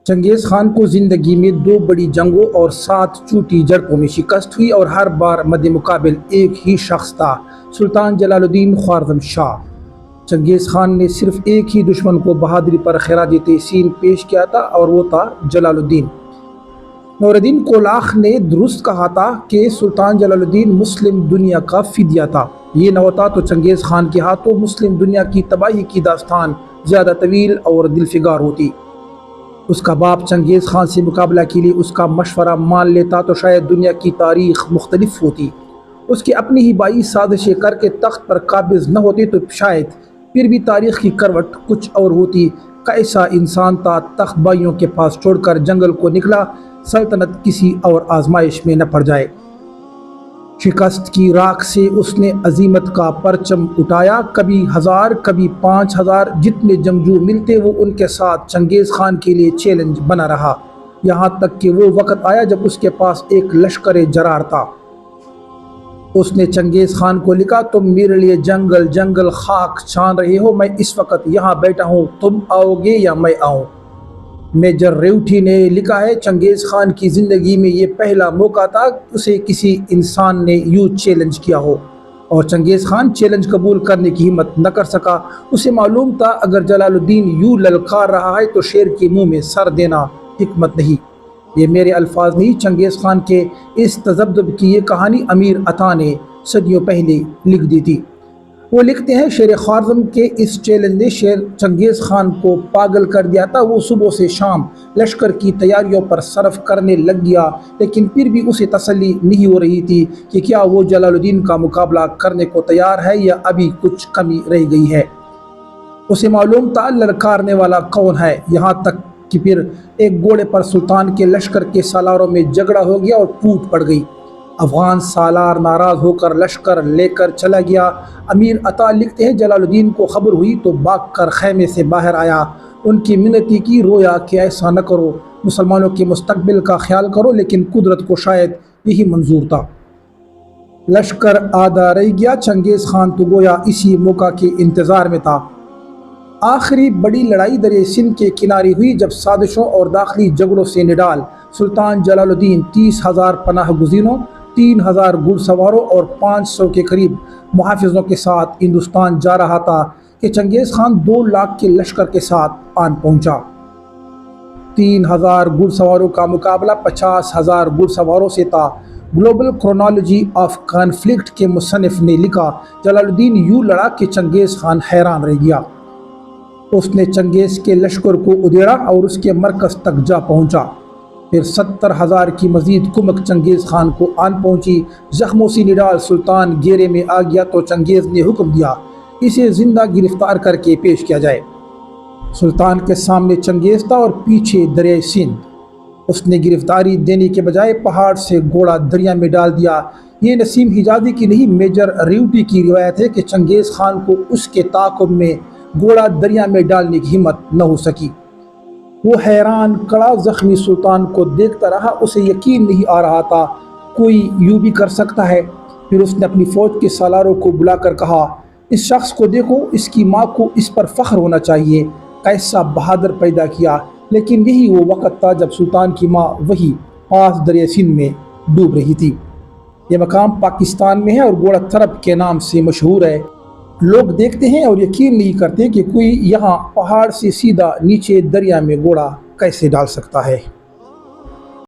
چنگیز خان کو زندگی میں 2 بڑی جنگوں اور 7 چوٹی جھڑپوں میں شکست ہوئی اور ہر بار مد مقابل ایک ہی شخص تھا، سلطان جلال الدین خوارزم شاہ۔ چنگیز خان نے صرف ایک ہی دشمن کو بہادری پر خراج تحسین پیش کیا تھا اور وہ تھا جلال الدین۔ نور الدین کولاخ نے درست کہا تھا کہ سلطان جلال الدین مسلم دنیا کا فدیہ تھا۔ یہ نہ ہوتا تو چنگیز خان کے ہاتھوں مسلم دنیا کی تباہی کی داستان زیادہ طویل اور دلفگار ہوتی۔ اس کا باپ چنگیز خان سے مقابلہ کے لیے اس کا مشورہ مان لیتا تو شاید دنیا کی تاریخ مختلف ہوتی۔ اس کے اپنی ہی بائی سازشیں کر کے تخت پر قابض نہ ہوتے تو شاید پھر بھی تاریخ کی کروٹ کچھ اور ہوتی۔ کیسا انسان تھا، تخت بائیوں کے پاس چھوڑ کر جنگل کو نکلا، سلطنت کسی اور آزمائش میں نہ پڑ جائے۔ شکست کی راکھ سے اس نے عزیمت کا پرچم اٹھایا، کبھی 1000 کبھی 5000 جتنے جنگجو ملتے وہ ان کے ساتھ چنگیز خان کے لیے چیلنج بنا رہا، یہاں تک کہ وہ وقت آیا جب اس کے پاس ایک لشکر جرار تھا۔ اس نے چنگیز خان کو لکھا، تم میرے لیے جنگل جنگل خاک چھان رہے ہو، میں اس وقت یہاں بیٹھا ہوں، تم آؤ گے یا میں آؤں؟ میجر ریوٹھی نے لکھا ہے، چنگیز خان کی زندگی میں یہ پہلا موقع تھا اسے کسی انسان نے یوں چیلنج کیا ہو، اور چنگیز خان چیلنج قبول کرنے کی ہمت نہ کر سکا۔ اسے معلوم تھا اگر جلال الدین یوں للکار رہا ہے تو شیر کے منہ میں سر دینا حکمت نہیں۔ یہ میرے الفاظ نہیں، چنگیز خان کے اس تذبذب کی یہ کہانی امیر عطا نے صدیوں پہلے لکھ دی تھی۔ وہ لکھتے ہیں، شیر خوارزم کے اس چیلنج نے شیر چنگیز خان کو پاگل کر دیا تھا۔ وہ صبح سے شام لشکر کی تیاریوں پر صرف کرنے لگ گیا، لیکن پھر بھی اسے تسلی نہیں ہو رہی تھی کہ کیا وہ جلال الدین کا مقابلہ کرنے کو تیار ہے یا ابھی کچھ کمی رہ گئی ہے۔ اسے معلوم تھا للکارنے والا کون ہے، یہاں تک کہ پھر ایک گھوڑے پر سلطان کے لشکر کے سالاروں میں جھگڑا ہو گیا اور ٹوٹ پڑ گئی۔ افغان سالار ناراض ہو کر لشکر لے کر چلا گیا۔ امیر عطا لکھتے ہیں، جلال الدین کو خبر ہوئی تو بھاگ کر خیمے سے باہر آیا، ان کی منتی کی، رویا کہ ایسا نہ کرو، مسلمانوں کے مستقبل کا خیال کرو، لیکن قدرت کو شاید یہی منظور تھا۔ لشکر آدھا رہ گیا، چنگیز خان تو گویا اسی موقع کے انتظار میں تھا۔ آخری بڑی لڑائی دریا سندھ کے کنارے ہوئی جب سازشوں اور داخلی جھگڑوں سے نڈال سلطان جلال الدین 30,000 پناہ گزینوں، 3,000 گھڑ سواروں اور 500 کے قریب محافظوں کے ساتھ ہندوستان جا رہا تھا کہ چنگیز خان 2 لاکھ کے لشکر کے ساتھ آن پہنچا۔ 3,000 گھڑ سواروں کا مقابلہ 50,000 گھڑ سواروں سے تھا۔ گلوبل کرونالوجی آف کانفلکٹ کے مصنف نے لکھا، جلال الدین یوں لڑا کہ چنگیز خان حیران رہ گیا۔ اس نے چنگیز کے لشکر کو ادھیڑا اور اس کے مرکز تک جا پہنچا۔ پھر 70,000 کی مزید کمک چنگیز خان کو آن پہنچی۔ زخموں سے نڈال سلطان گھیرے میں آ گیا تو چنگیز نے حکم دیا، اسے زندہ گرفتار کر کے پیش کیا جائے۔ سلطان کے سامنے چنگیز تھا اور پیچھے دریائے سندھ۔ اس نے گرفتاری دینے کے بجائے پہاڑ سے گھوڑا دریا میں ڈال دیا۔ یہ نسیم حجازی کی نہیں، میجر ریوٹھی کی روایت ہے کہ چنگیز خان کو اس کے تعاقب میں گھوڑا دریا میں ڈالنے کی ہمت نہ ہو سکی۔ وہ حیران کڑا زخمی سلطان کو دیکھتا رہا، اسے یقین نہیں آ رہا تھا کوئی یوں بھی کر سکتا ہے۔ پھر اس نے اپنی فوج کے سالاروں کو بلا کر کہا، اس شخص کو دیکھو، اس کی ماں کو اس پر فخر ہونا چاہیے، کیسا بہادر پیدا کیا۔ لیکن یہی وہ وقت تھا جب سلطان کی ماں وہی پاس دریا سندھ میں ڈوب رہی تھی۔ یہ مقام پاکستان میں ہے اور گھوڑا تھرپ کے نام سے مشہور ہے۔ لوگ دیکھتے ہیں اور یقین نہیں کرتے کہ کوئی یہاں پہاڑ سے سیدھا نیچے دریا میں گھوڑا کیسے ڈال سکتا ہے۔